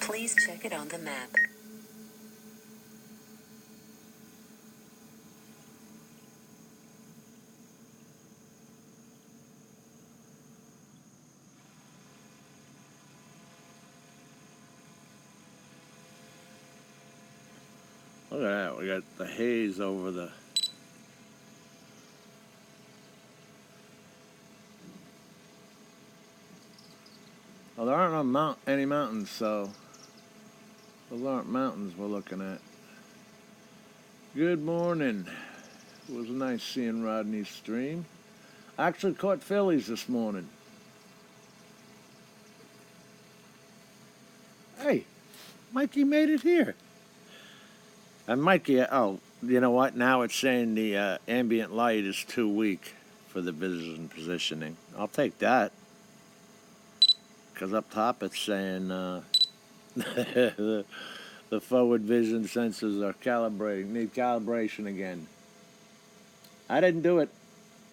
Please check it on the map. Look at that. We got the haze over the... Well, there aren't any mountains, so those aren't mountains we're looking at. Good morning. It was nice seeing Rodney's stream. I actually caught Phillies this morning. Hey, Mikey made it here. And Mikey, oh, you know what? Now it's saying the ambient light is too weak for the vision positioning. I'll take that. Because up top it's saying the forward vision sensors are calibrating, need calibration again. I didn't do it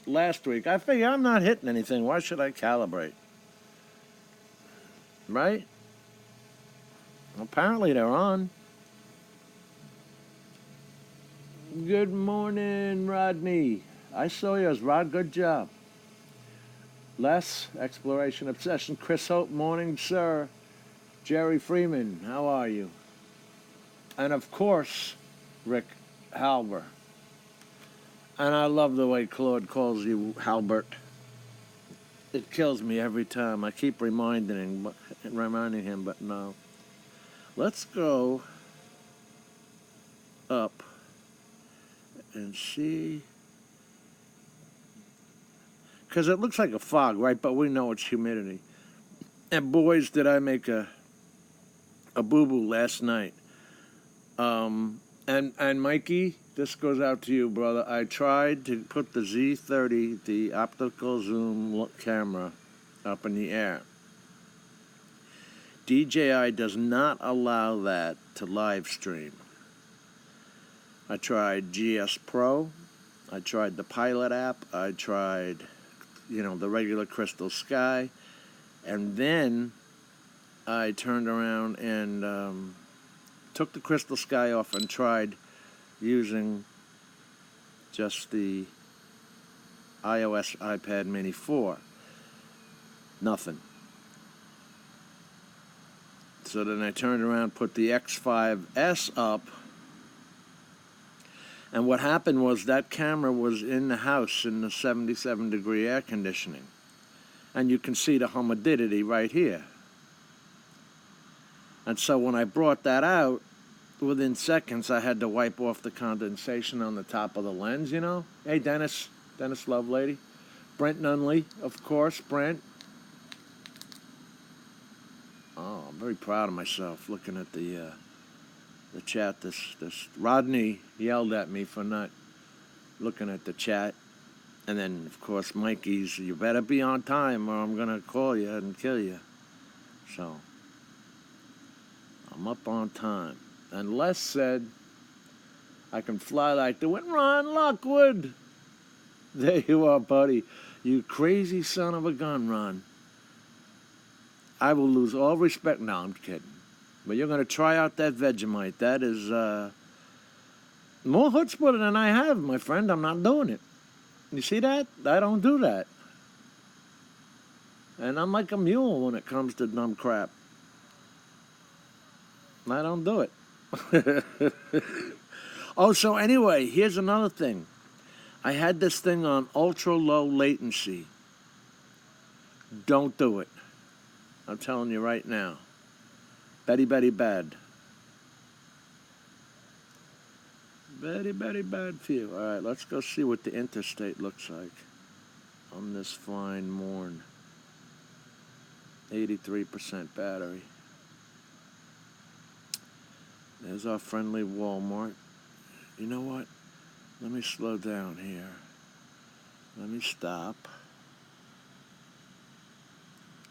last week. I figure I'm not hitting anything. Why should I calibrate? Right? Apparently they're on. Good morning, Rodney. I saw yours, Rod. Good job. Les, Exploration Obsession. Chris Hope, morning, sir. Jerry Freeman, how are you? And of course, Rick Halber. And I love the way Claude calls you Halbert. It kills me every time. I keep reminding him, but no. Let's go up and see. Because it looks like a fog, right? But we know it's humidity. And boys, did I make a boo-boo last night. And Mikey, this goes out to you, brother. I tried to put the Z30, the optical zoom camera, up in the air. DJI does not allow that to live stream. I tried GS Pro. I tried the Pilot app. I tried, the regular Crystal Sky. And then I turned around and took the Crystal Sky off and tried using just the iOS iPad Mini 4. Nothing. So then I turned around, put the X5S up, and what happened was that camera was in the house in the 77-degree air conditioning. And you can see the humidity right here. And so when I brought that out, within seconds, I had to wipe off the condensation on the top of the lens, Hey, Dennis Lovelady. Brent Nunley, of course, Brent. Oh, I'm very proud of myself looking at the chat. This Rodney yelled at me for not looking at the chat. And then, of course, Mikey's, you better be on time or I'm going to call you and kill you. So, I'm up on time. And Les said, I can fly like the wind. Ron Lockwood. There you are, buddy. You crazy son of a gun, Ron. I will lose all respect. No, I'm kidding. But you're going to try out that Vegemite. That is more chutzpah than I have, my friend. I'm not doing it. You see that? I don't do that. And I'm like a mule when it comes to dumb crap. I don't do it. Oh, so anyway, here's another thing. I had this thing on ultra low latency. Don't do it. I'm telling you right now. Very, very bad. Very, very bad for you. All right, let's go see what the interstate looks like on this fine morn. 83% battery. There's our friendly Walmart. You know what? Let me slow down here. Let me stop.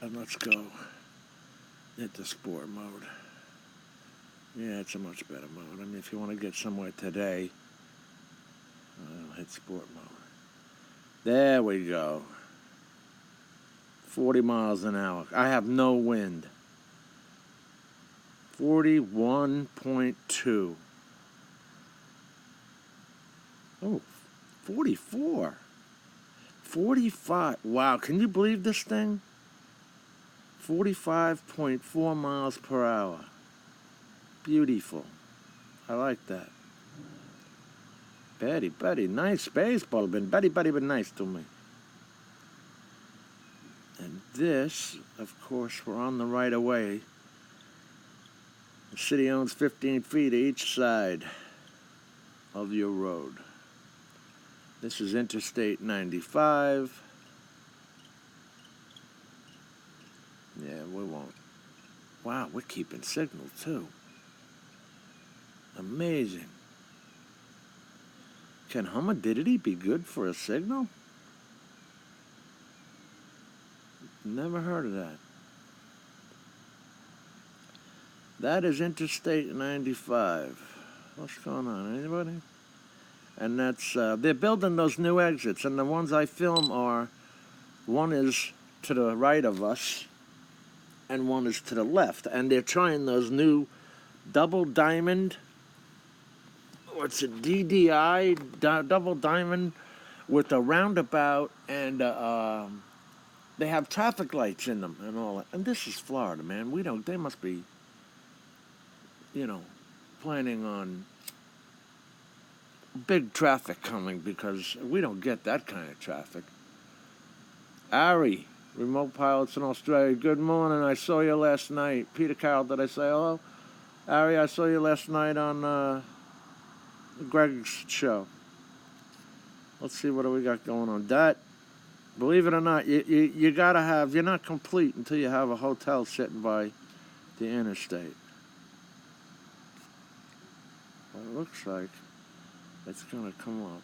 And let's go into sport mode. Yeah, it's a much better mode. I mean, if you want to get somewhere today, I'll hit sport mode. There we go. 40 miles an hour. I have no wind. 41.2. Oh, 44. 45. Wow, can you believe this thing? 45.4 miles per hour. Beautiful. I like that. Betty, nice baseball. Betty, been nice to me. And this, of course, we're on the right of way. The city owns 15 feet each side of your road. This is Interstate 95. Yeah, we won't. Wow, we're keeping signal, too. Amazing. Can humidity be good for a signal? Never heard of that. That is Interstate 95. What's going on? Anybody? And that's, they're building those new exits, and the ones I film are, one is to the right of us, and one is to the left. And they're trying those new double diamond, what's it, DDI, double diamond, with a roundabout, and they have traffic lights in them and all that. And this is Florida, man. They must be, planning on big traffic coming, because we don't get that kind of traffic. Ari, remote pilots in Australia, good morning. I saw you last night. Peter Carroll, did I say hello? Ari, I saw you last night on Greg's show. Let's see, what do we got going on? That, believe it or not, you gotta have, you're not complete until you have a hotel sitting by the interstate. Well, it looks like it's gonna come up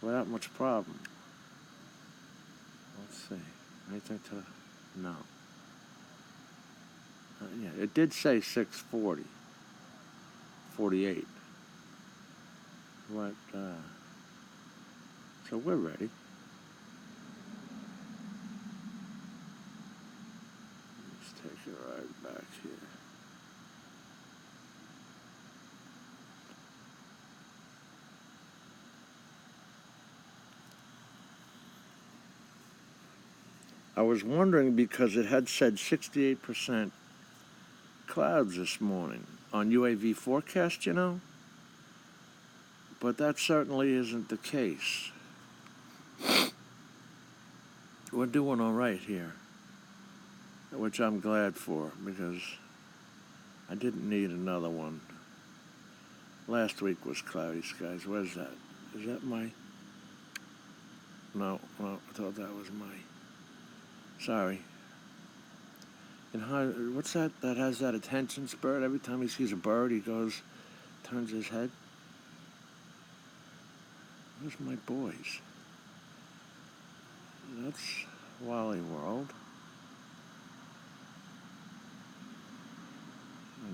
without much problem. Let's see. Anything to, no. Yeah, it did say 640. 48. What, so we're ready. Let's take it right back here. I was wondering, because it had said 68% clouds this morning on UAV forecast, but that certainly isn't the case. We're doing all right here, which I'm glad for, because I didn't need another one. Last week was cloudy skies. Where's that? Is that my... No, I thought that was my... Sorry. And how, what's that has that attention spurt? Every time he sees a bird, he turns his head. Where's my boys? That's Wally World.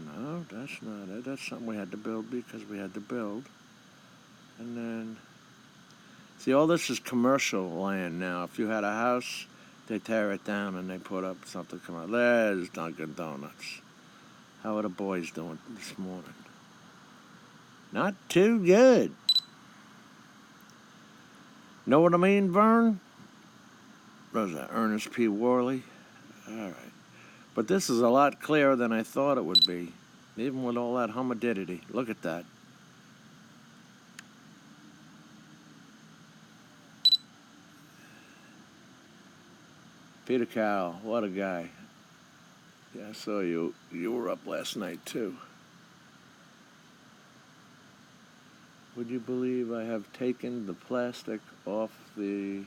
No, that's not it. That's something we had to build because we had to build. And then, see, all this is commercial land now. If you had a house, they tear it down and they put up something. Come on, there's Dunkin' Donuts. How are the boys doing this morning? Not too good. Know what I mean, Vern? What was that, Ernest P. Worley? All right. But this is a lot clearer than I thought it would be, even with all that humidity. Look at that. Peter Carroll, what a guy. Yeah, I saw you. You were up last night, too. Would you believe I have taken the plastic off the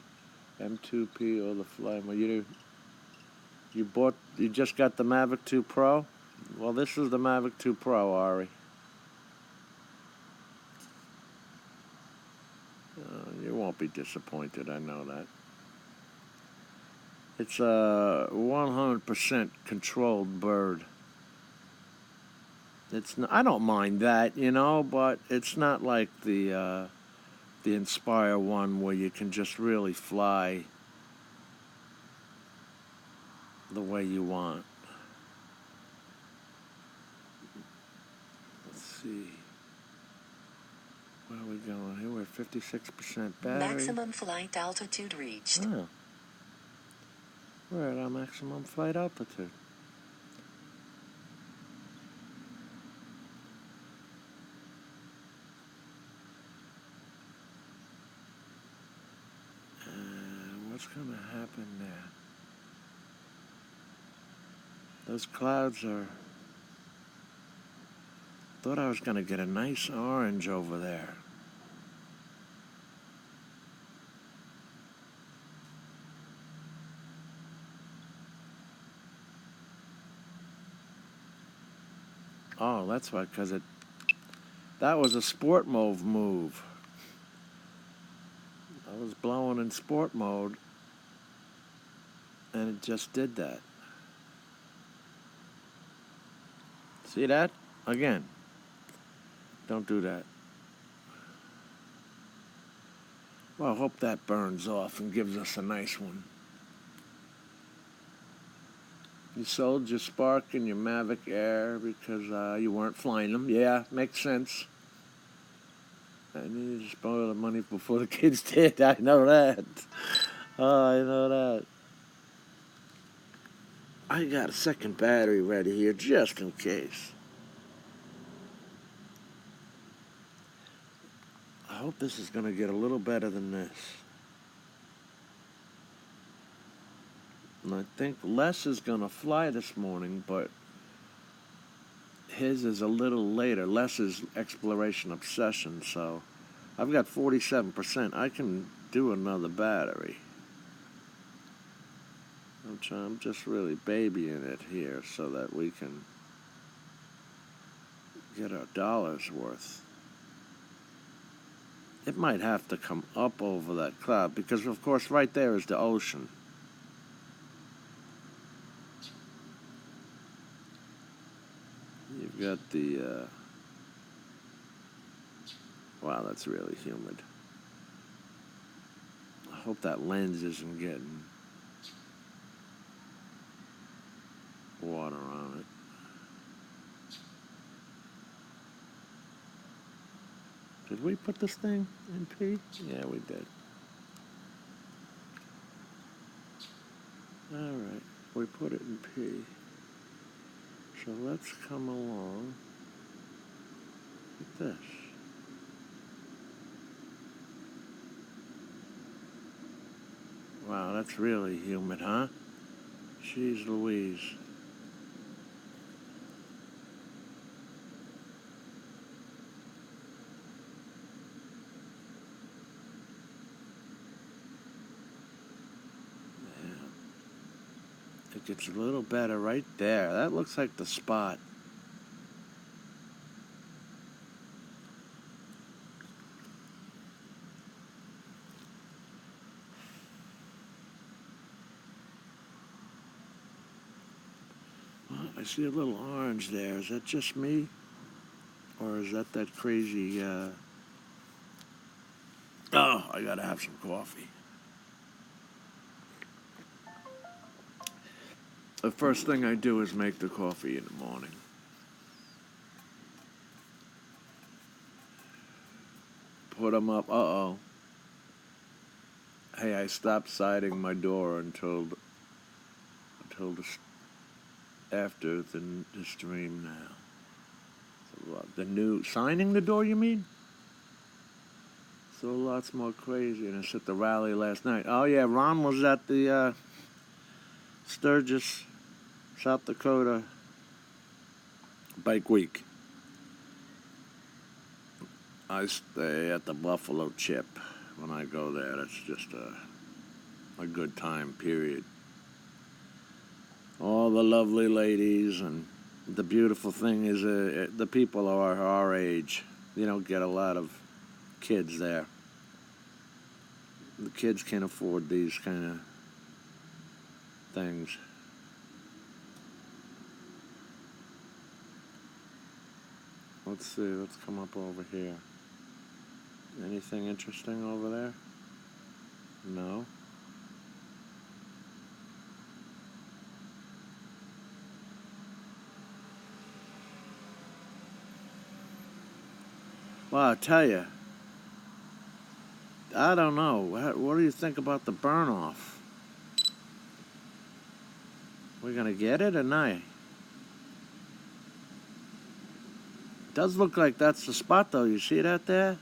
M2P or the Flymo? You just got the Mavic 2 Pro? Well, this is the Mavic 2 Pro, Ari. You won't be disappointed, I know that. It's a 100% controlled bird. It's not, I don't mind that, but it's not like the Inspire one where you can just really fly the way you want. see. Where are we going here? We're 56% battery. Maximum flight altitude reached. Oh. We're at our maximum flight altitude. What's going to happen there? Those clouds are... Thought I was going to get a nice orange over there. Oh, that's why, because that was a sport mode move. I was blowing in sport mode, and it just did that. See that? Again. Don't do that. Well, I hope that burns off and gives us a nice one. You sold your Spark and your Mavic Air because you weren't flying them. Yeah, makes sense. I needed to spoil the money before the kids did. I know that. Oh, I know that. I got a second battery ready here just in case. I hope this is going to get a little better than this. And I think Les is going to fly this morning, but his is a little later. Les's exploration obsession, so I've got 47%. I can do another battery. I'm just really babying it here so that we can get our dollars worth. It might have to come up over that cloud because, of course, right there is the ocean. You've got the... Wow, that's really humid. I hope that lens isn't getting water on it. Did we put this thing in P? Yeah, we did. All right, we put it in P. So let's come along with this. Wow, that's really humid, huh? Jeez Louise. It gets a little better right there. That looks like the spot. Well, I see a little orange there. Is that just me? Or is that crazy... Oh, I gotta have some coffee. The first thing I do is make the coffee in the morning. Put them up. Uh-oh. Hey, I stopped siding my door until after the stream now. So, the new... Signing the door, you mean? So lots more craziness at the rally last night. Oh, yeah, Ron was at the Sturgis, South Dakota Bike Week. I stay at the Buffalo Chip when I go there. That's just a good time, period. All the lovely ladies, and the beautiful thing is the people are our age. You don't get a lot of kids there. The kids can't afford these kind of things. Let's see, let's come up over here. Anything interesting over there? No. Well, I tell you, I don't know. What do you think about the burn off? We're gonna get it or not? Does look like that's the spot, though. You see that there?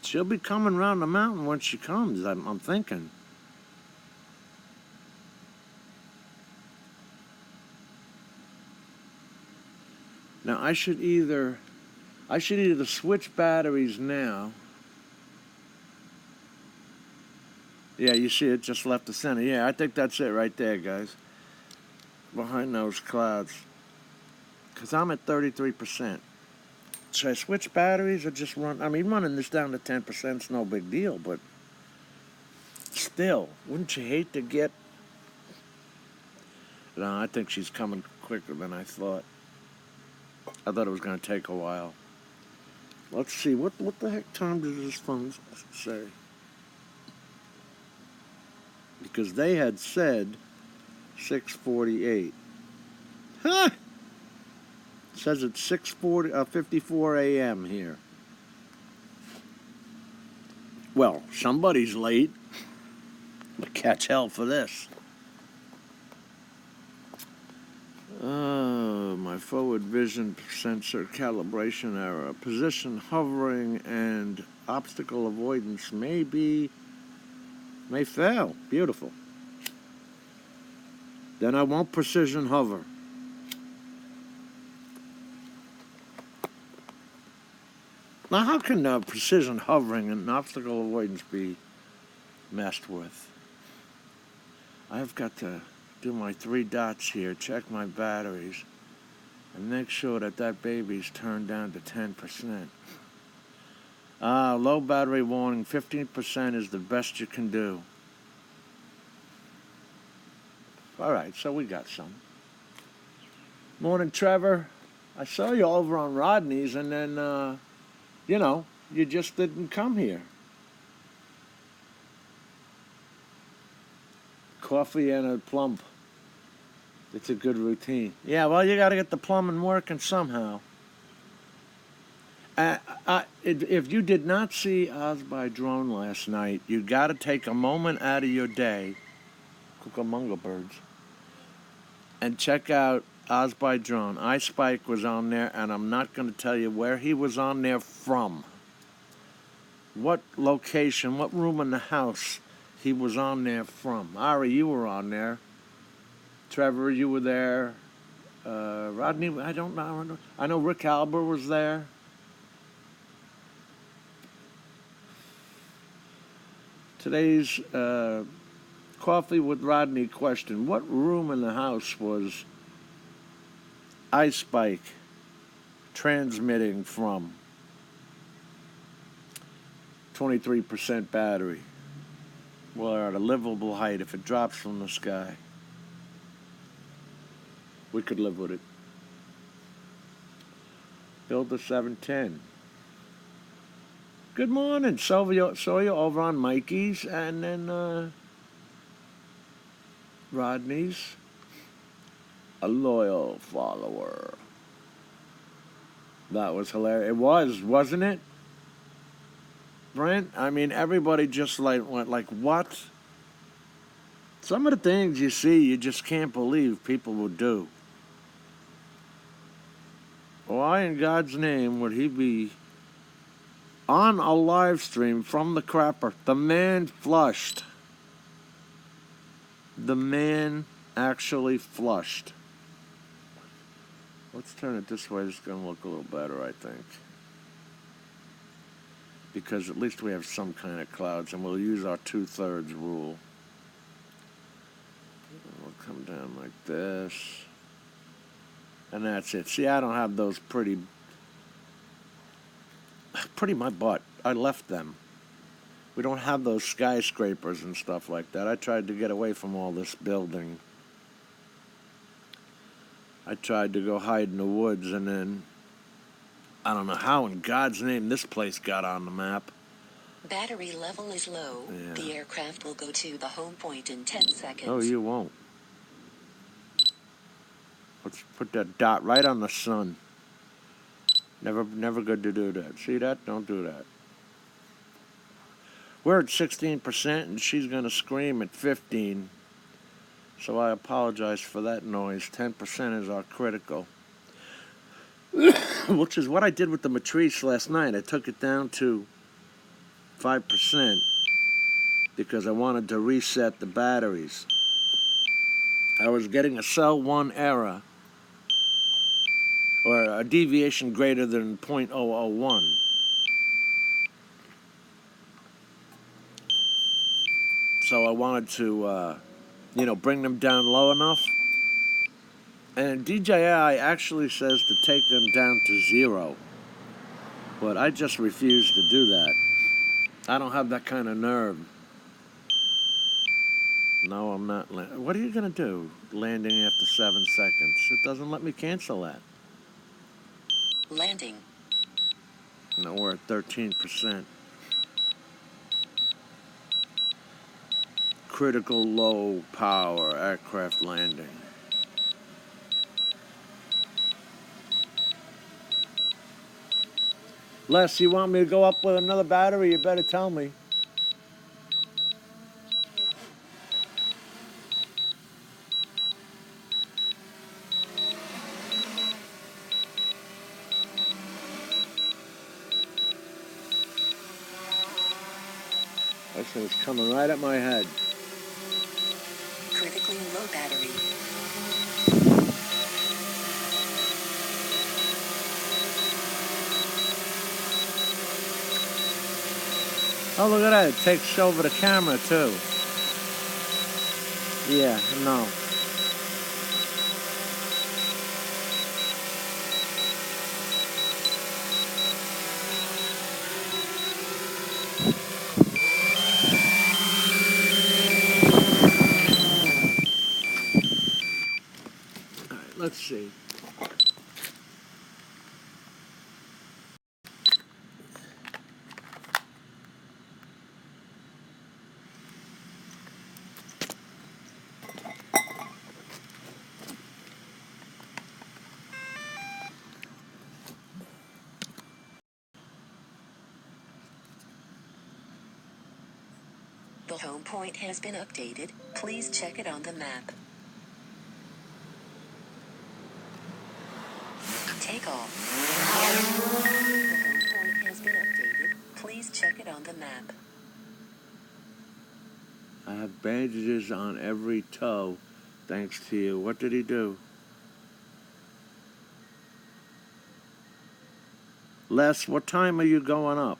She'll be coming around the mountain when she comes, I'm thinking. Now, I should either switch batteries now. Yeah, you see it just left the center. Yeah, I think that's it right there, guys. Behind those clouds. Because I'm at 33%. Should I switch batteries or just run? I mean, running this down to 10% is no big deal, but still, wouldn't you hate to get... No, I think she's coming quicker than I thought. I thought it was going to take a while. Let's see, what the heck time does this phone say? Because they had said 6:48. Huh! It says it's 54 a.m. here. Well, somebody's late. But catch hell for this. Oh, my forward vision sensor calibration error. Position hovering and obstacle avoidance may fail. Beautiful. Then I won't precision hover. Now, how can precision hovering and obstacle avoidance be messed with? I've got to do my 3 dots here, check my batteries, and make sure that baby's turned down to 10%. Low battery warning, 15% is the best you can do. All right, so we got some. Morning, Trevor. I saw you over on Rodney's, and then, you just didn't come here. Coffee and a plum. It's a good routine. Yeah, well, you got to get the plumbing working somehow. If you did not see Oz by drone last night, you got to take a moment out of your day, Cucamonga birds, and check out Oz by drone. iSpike was on there, and I'm not going to tell you where he was on there from. What location, what room in the house he was on there from. Ari, you were on there. Trevor, you were there. Rodney, I don't know. I know Rick Albert was there. Today's Coffee with Rodney question. What room in the house was iSpike transmitting from? 23% battery. Well, at a livable height, if it drops from the sky, we could live with it. Build the 710. Good morning. Saw you over on Mikey's and then Rodney's. A loyal follower. That was hilarious. It was, wasn't it? Brent, I mean, everybody just went like, what? Some of the things you see, you just can't believe people would do. Why in God's name would he be on a live stream from the crapper? The man flushed. The man actually flushed. Let's turn it this way. It's going to look a little better, I think. Because at least we have some kind of clouds, and we'll use our 2/3 rule. We'll come down like this. And that's it. See, I don't have those pretty my butt. I left them. We don't have those skyscrapers and stuff like that. I tried to get away from all this building. I tried to go hide in the woods, and then I don't know how in God's name this place got on the map. Battery level is low. Yeah. The aircraft will go to the home point in 10 seconds. Oh, you won't. Put that dot right on the sun. Never good to do that. See that? Don't do that. We're at 16%, and she's going to scream at 15. So I apologize for that noise. 10% is our critical. Which is what I did with the matrice last night. I took it down to 5% because I wanted to reset the batteries. I was getting a cell 1 error, or a deviation greater than 0.001. So I wanted to, bring them down low enough. And DJI actually says to take them down to 0. But I just refuse to do that. I don't have that kind of nerve. No, I'm not. What are you going to do landing after 7 seconds? It doesn't let me cancel that. Landing. No, we're at 13%. Critical low power aircraft landing. Les, you want me to go up with another battery? You better tell me. That thing's coming right at my head. Critically low battery. Oh, look at that. It takes over the camera, too. Yeah, no. All right, let's see. The home point has been updated. Please check it on the map. Take off. The home point has been updated. Please check it on the map. I have bandages on every toe, thanks to you. What did he do? Les, what time are you going up?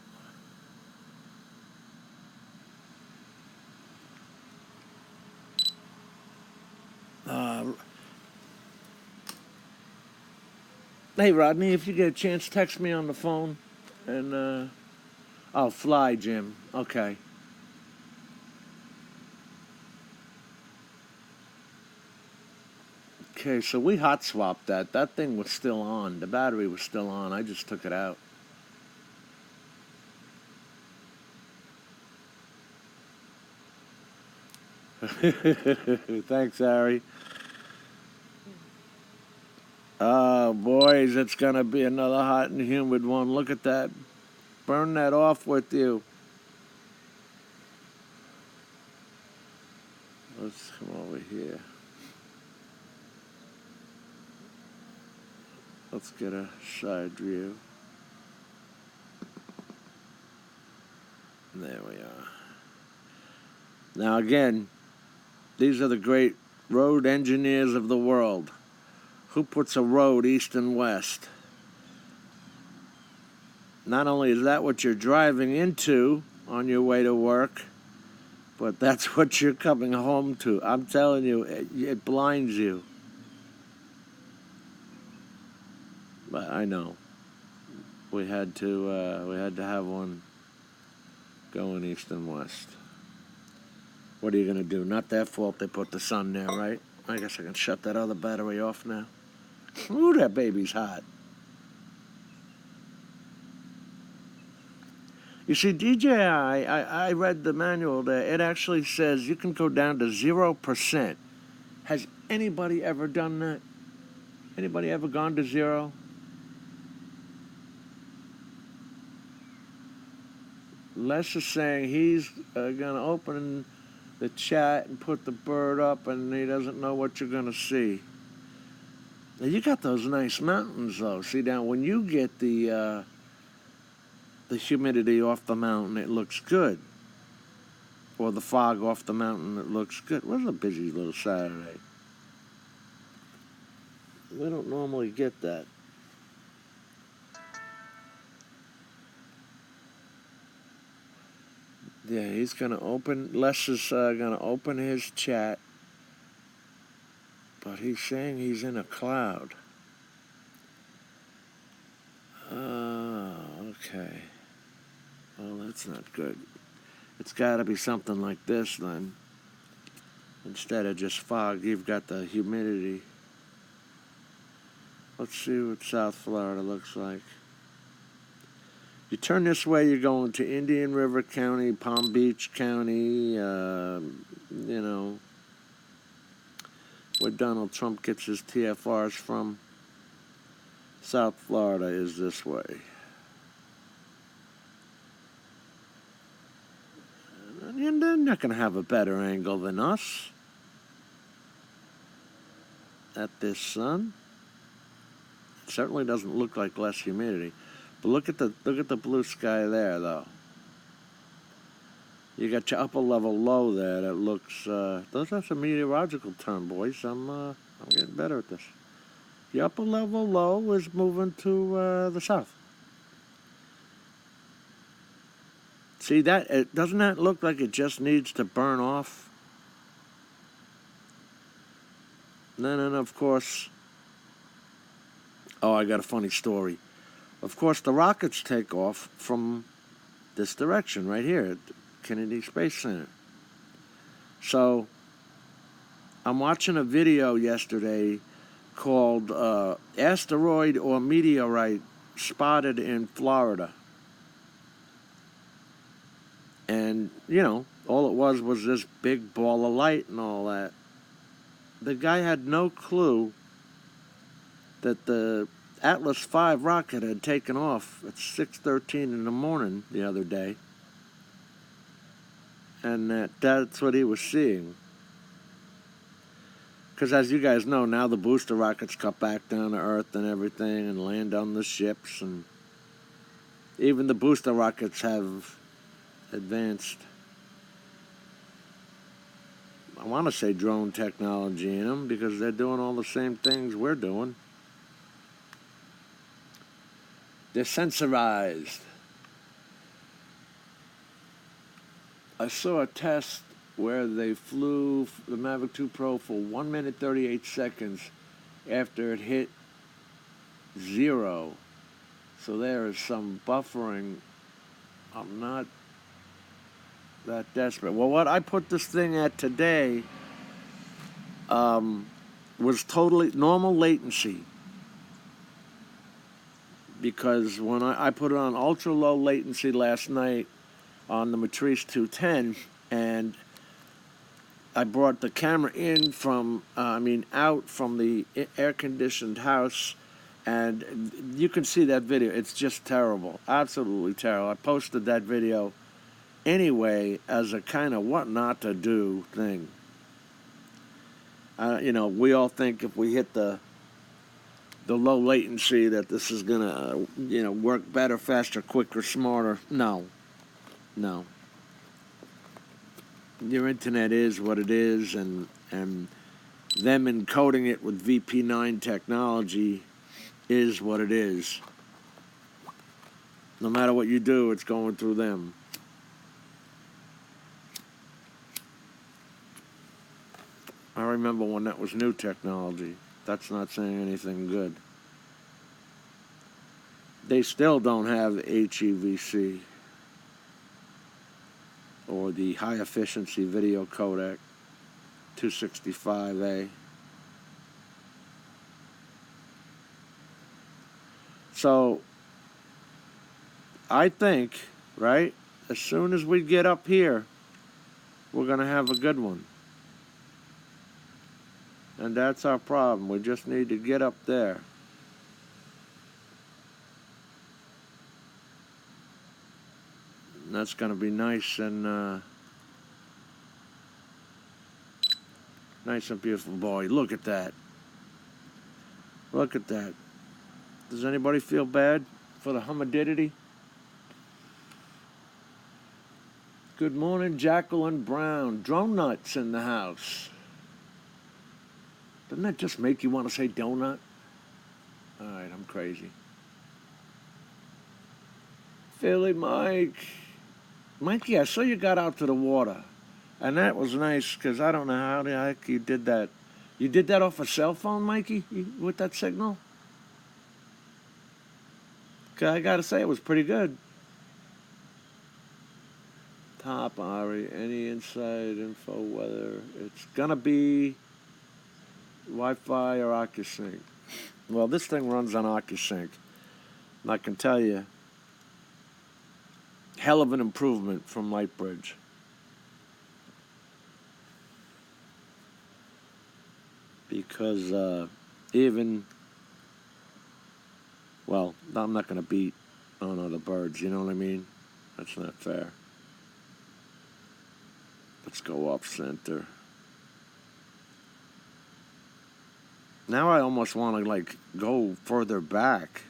Hey, Rodney, if you get a chance, text me on the phone. And, oh, fly, Jim. Okay. Okay, so we hot swapped that. That thing was still on. The battery was still on. I just took it out. Thanks, Harry. Oh, boys, it's going to be another hot and humid one. Look at that. Burn that off with you. Let's come over here. Let's get a side view. There we are. Now, again, these are the great road engineers of the world. Who puts a road east and west? Not only is that what you're driving into on your way to work, but that's what you're coming home to. I'm telling you, it blinds you. But I know. We had to have one going east and west. What are you going to do? Not their fault they put the sun there, right? I guess I can shut that other battery off now. Ooh, that baby's hot. You see, DJI, I read the manual there. It actually says you can go down to 0%. Has anybody ever done that? Anybody ever gone to zero? Les is saying he's going to open the chat and put the bird up, and he doesn't know what you're going to see. Now, you got those nice mountains, though. See, now, when you get the humidity off the mountain, it looks good. Or the fog off the mountain, it looks good. It was a busy little Saturday. We don't normally get that. Yeah, he's going to open, Les is going to open his chat, but he's saying he's in a cloud. Okay. Well, that's not good. It's got to be something like this, then. Instead of just fog, you've got the humidity. Let's see what South Florida looks like. You turn this way, you're going to Indian River County, Palm Beach County, where Donald Trump gets his TFRs from. South Florida is this way. And they're not going to have a better angle than us at this sun. It certainly doesn't look like less humidity. But look at the blue sky there, though. You got your upper level low there that looks. Those are some meteorological term, boys. I'm getting better at this. The upper level low is moving to the south. See that? Doesn't that look like it just needs to burn off? And then, of course. Oh, I got a funny story. Of course, the rockets take off from this direction right here at Kennedy Space Center. So, I'm watching a video yesterday called Asteroid or Meteorite Spotted in Florida. And, all it was this big ball of light and all that. The guy had no clue that the Atlas V rocket had taken off at 6:13 in the morning the other day. And that's what he was seeing. Because as you guys know, now the booster rockets cut back down to Earth and everything and land on the ships. And even the booster rockets have advanced, I want to say, drone technology in them because they're doing all the same things we're doing. They're sensorized. I saw a test where they flew the Mavic 2 Pro for 1 minute 38 seconds after it hit 0. So there is some buffering. I'm not that desperate. Well, what I put this thing at today was totally normal latency. Because when I put it on ultra low latency last night on the Matrice 210, and I brought the camera in out from the air-conditioned house, and you can see that video. It's just terrible, absolutely terrible. I posted that video anyway as a kind of what not to do thing. We all think if we hit the low latency that this is gonna work better, faster, quicker, smarter. No. Your internet is what it is, and them encoding it with VP9 technology is what it is. No matter what you do, it's going through them. I remember when that was new technology. That's not saying anything good. They still don't have the HEVC or the high efficiency video codec 265A. So I think, right, as soon as we get up here, we're going to have a good one. And that's our problem. We just need to get up there. And that's going to be nice and beautiful. Boy, look at that. Look at that. Does anybody feel bad for the humidity? Good morning, Jacqueline Brown. Drone nuts in the house. Doesn't that just make you want to say donut? All right, I'm crazy. Philly Mike. Mikey, I saw you got out to the water. And that was nice because I don't know how the heck you did that. You did that off a cell phone, Mikey, with that signal? 'Cause I got to say, it was pretty good. Top, Ari, any inside info whether it's going to be Wi-Fi or OcuSync? Well, this thing runs on OcuSync. And I can tell you, hell of an improvement from Lightbridge. Because even, well, I'm not going to beat on other birds, you know what I mean? That's not fair. Let's go off center. Now I almost want to, like, go further back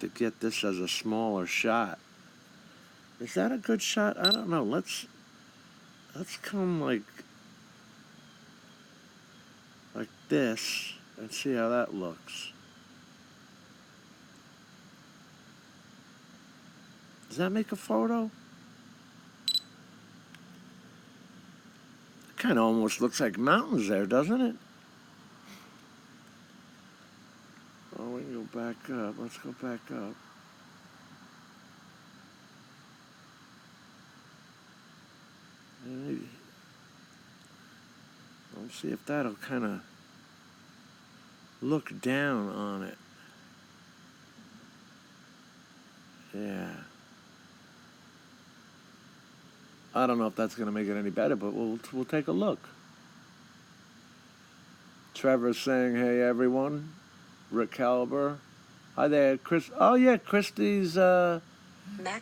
to get this as a smaller shot. Is that a good shot? I don't know. Let's come like this and see how that looks. Does that make a photo? It kind of almost looks like mountains there, doesn't it? Oh, we can go back up. Let's go back up. Let's see if that'll kind of look down on it. Yeah. I don't know if that's going to make it any better, but we'll take a look. Trevor's saying, hey, everyone. Rick Caliber. Hi there, Chris. Oh, yeah, Christy's,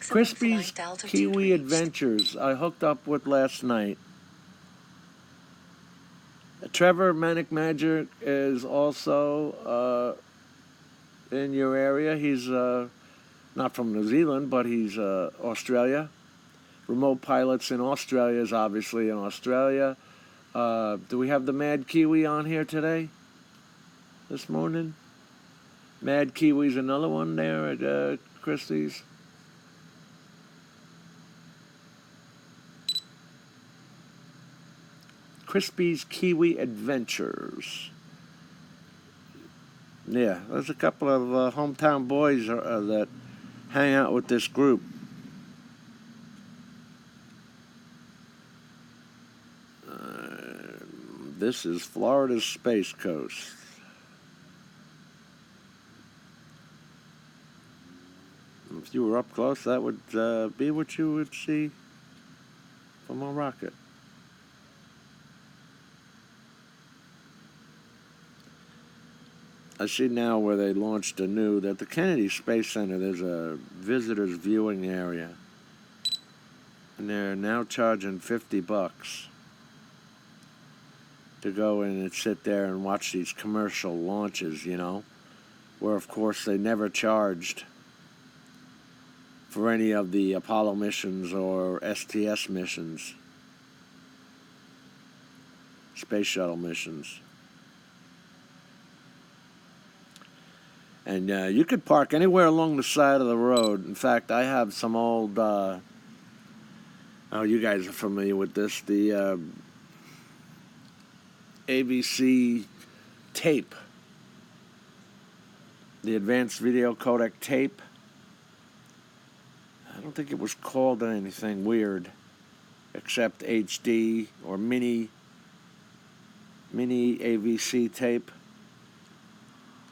Crispy's Kiwi Adventures I hooked up with last night. Trevor Manic Magic is also in your area. He's not from New Zealand, but he's Australia. Remote pilots in Australia is obviously in Australia. Do we have the Mad Kiwi on here today? This morning? Mad Kiwi's another one there at Christie's. Crispy's Kiwi Adventures. Yeah, there's a couple of hometown boys that hang out with this group. This is Florida's Space Coast. If you were up close, that would be what you would see from a rocket. I see now where they launched at the Kennedy Space Center, there's a visitor's viewing area. And they're now charging $50 to go in and sit there and watch these commercial launches, you know, where of course they never charged for any of the Apollo missions or STS missions, space shuttle missions. And you could park anywhere along the side of the road. In fact, I have some old, oh, you guys are familiar with this, the AVC tape, the advanced video codec tape. I don't think it was called anything weird except HD or mini AVC tape,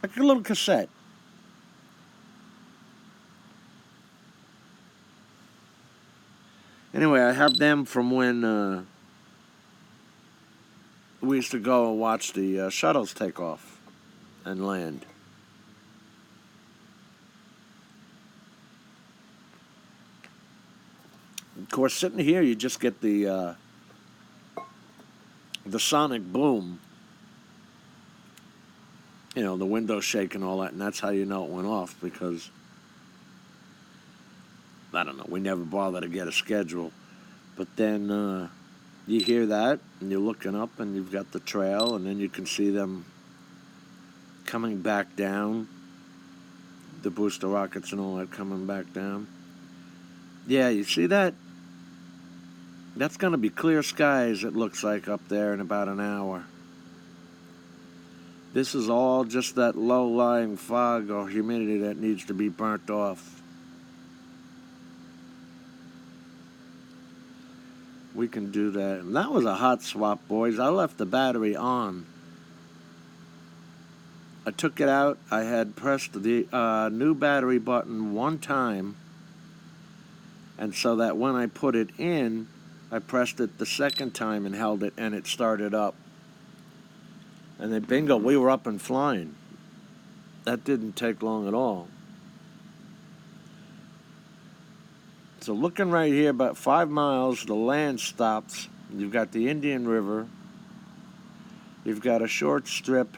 like a little cassette. Anyway, I have them from when we used to go and watch the shuttles take off and land. Of course, sitting here, you just get the sonic boom. You know, the windows shake and all that, and that's how you know it went off, because, I don't know, we never bother to get a schedule. But then you hear that, and you're looking up, and you've got the trail, and then you can see them coming back down, the booster rockets and all that coming back down. Yeah, you see that? That's going to be clear skies, it looks like, up there in about an hour. This is all just that low-lying fog or humidity that needs to be burnt off. We can do that. And that was a hot swap, boys. I left the battery on. I took it out. I had pressed the new battery button one time, and so that when I put it in, I pressed it the second time and held it, and it started up. And then bingo, we were up and flying. That didn't take long at all. So looking right here, about 5 miles, the land stops. You've got the Indian River. You've got a short strip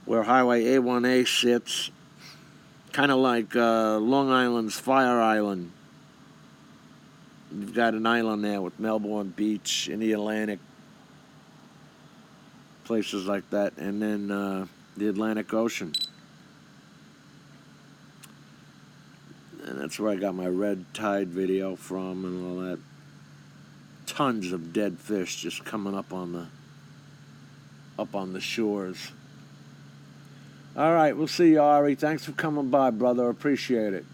where Highway A1A sits, kind of like Long Island's Fire Island. You've got an island there with Melbourne Beach in the Atlantic, places like that, and then the Atlantic Ocean. And that's where I got my red tide video from and all that. Tons of dead fish just coming up on the shores. All right, we'll see you, Ari. Thanks for coming by, brother. Appreciate it.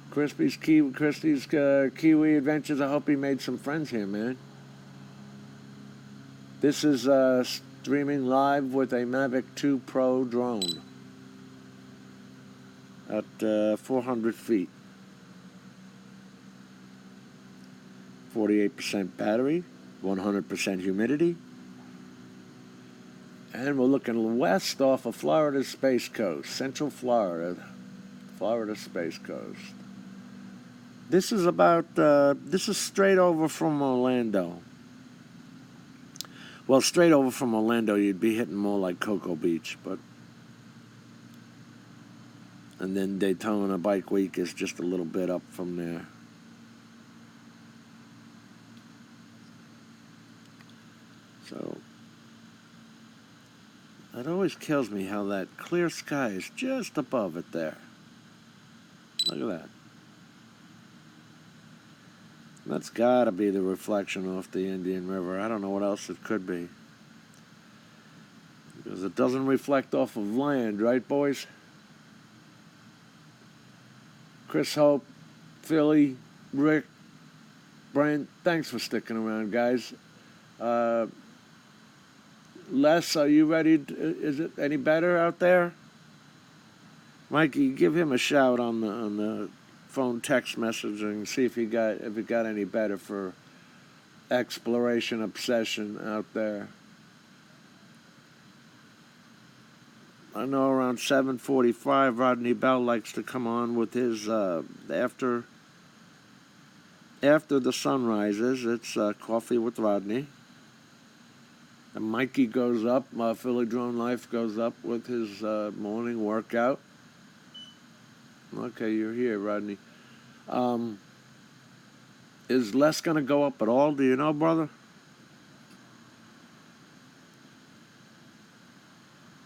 Christy's Kiwi Adventures. I hope he made some friends here, man. This is streaming live with a Mavic 2 Pro drone at 400 feet. 48% battery, 100% humidity. And we're looking west off of Florida's Space Coast, Central Florida, Florida Space Coast. This is this is straight over from Orlando. Well, straight over from Orlando, you'd be hitting more like Cocoa Beach, and then Daytona Bike Week is just a little bit up from there. So, it always kills me how that clear sky is just above it there. Look at that. That's got to be the reflection off the Indian River. I don't know what else it could be. Because it doesn't reflect off of land, right, boys? Chris Hope, Philly, Rick, Brent, thanks for sticking around, guys. Les, are you ready? Is it any better out there? Mikey, give him a shout on the phone text message and see if it got any better for exploration obsession out there. I know around 7:45, Rodney Bell likes to come on with his after the sun rises. It's Coffee with Rodney. And Mikey goes up. Philly Drone Life goes up with his morning workout. Okay, you're here, Rodney. Is Les going to go up at all? Do you know, brother?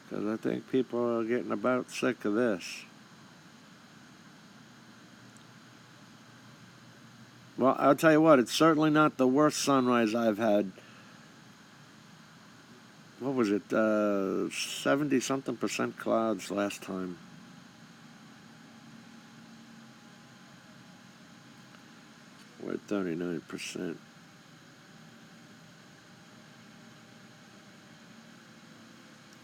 Because I think people are getting about sick of this. Well, I'll tell you what, it's certainly not the worst sunrise I've had. What was it? 70-something% clouds last time. We're at 39%.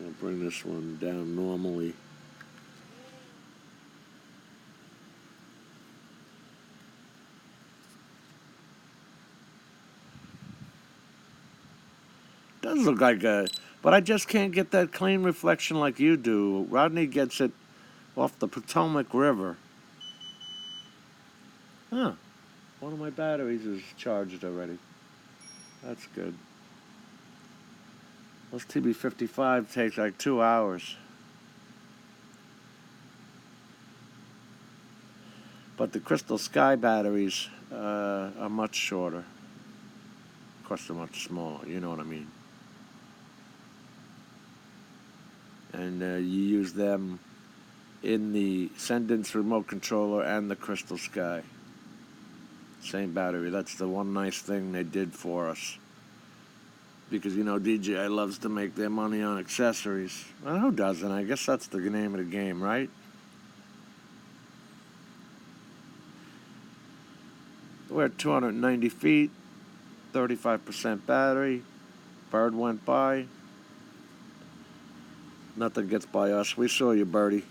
I'll bring this one down normally. Does look like a... But I just can't get that clean reflection like you do. Rodney gets it off the Potomac River. Huh. One of my batteries is charged already. That's good. This TB55 takes like 2 hours. But the Crystal Sky batteries are much shorter. Of course, they're much smaller, you know what I mean. And you use them in the Sendence remote controller and the Crystal Sky. Same battery. That's the one nice thing they did for us. Because, you know, DJI loves to make their money on accessories. Well, who doesn't? I guess that's the name of the game, right? We're at 290 feet, 35% battery. Bird went by. Nothing gets by us. We saw you, birdie.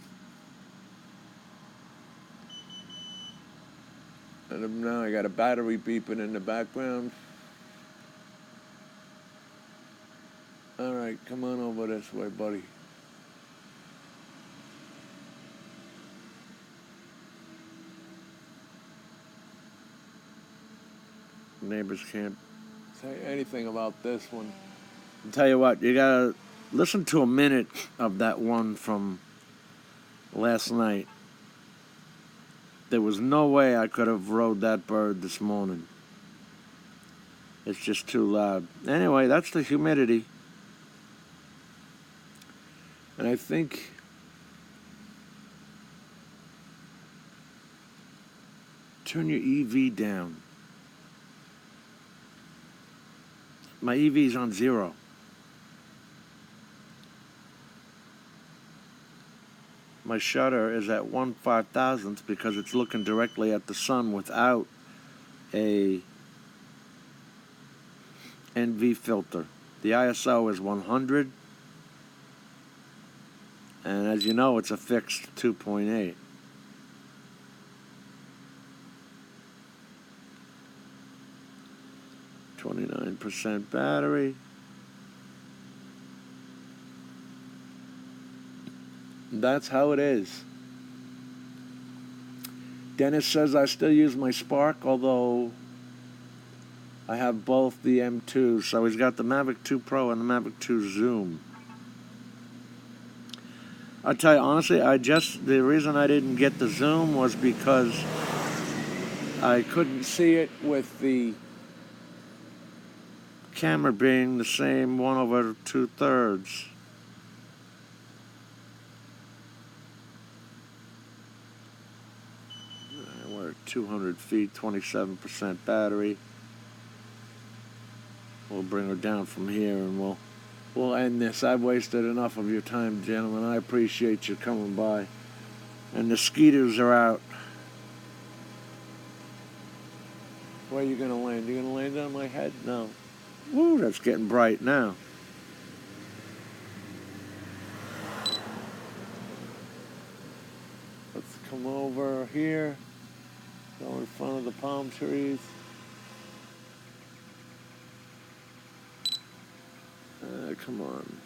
And now I got a battery beeping in the background. All right, come on over this way, buddy. Neighbors can't say anything about this one. I'll tell you what, you gotta listen to a minute of that one from last night. There was no way I could have rode that bird this morning. It's just too loud. Anyway, that's the humidity. And I think turn your EV down. My EV's on 0. My shutter is at 1/5000th because it's looking directly at the sun without a NV filter. The ISO is 100. And as you know, it's a fixed 2.8. %, battery. That's how it is. Dennis says I still use my Spark, although I have both the M2s. So he's got the Mavic 2 Pro and the Mavic 2 Zoom. I'll tell you honestly, the reason I didn't get the Zoom was because I couldn't see it with the camera being the same 1/2. We're at 200 feet, 27% battery. We'll bring her down from here and we'll end this. I've wasted enough of your time, gentlemen. I appreciate you coming by. And the skeeters are out. Where are you going to land? You going to land on my head? No. Woo, that's getting bright now. Let's come over here. Go in front of the palm trees. Come on.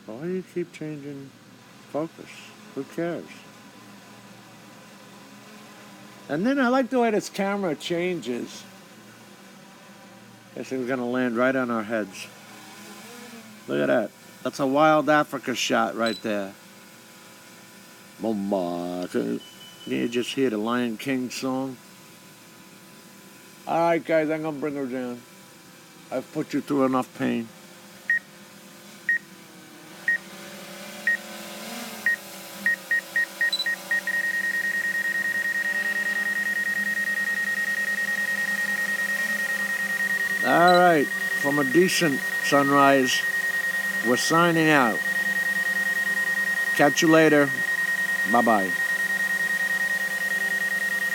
Why do you keep changing focus? Who cares? And then I like the way this camera changes. This thing's going to land right on our heads. Look at that. That's a wild Africa shot right there. Bomba. You just hear the Lion King song. All right, guys, I'm going to bring her down. I've put you through enough pain. All right, from a decent sunrise, we're signing out. Catch you later. Bye-bye.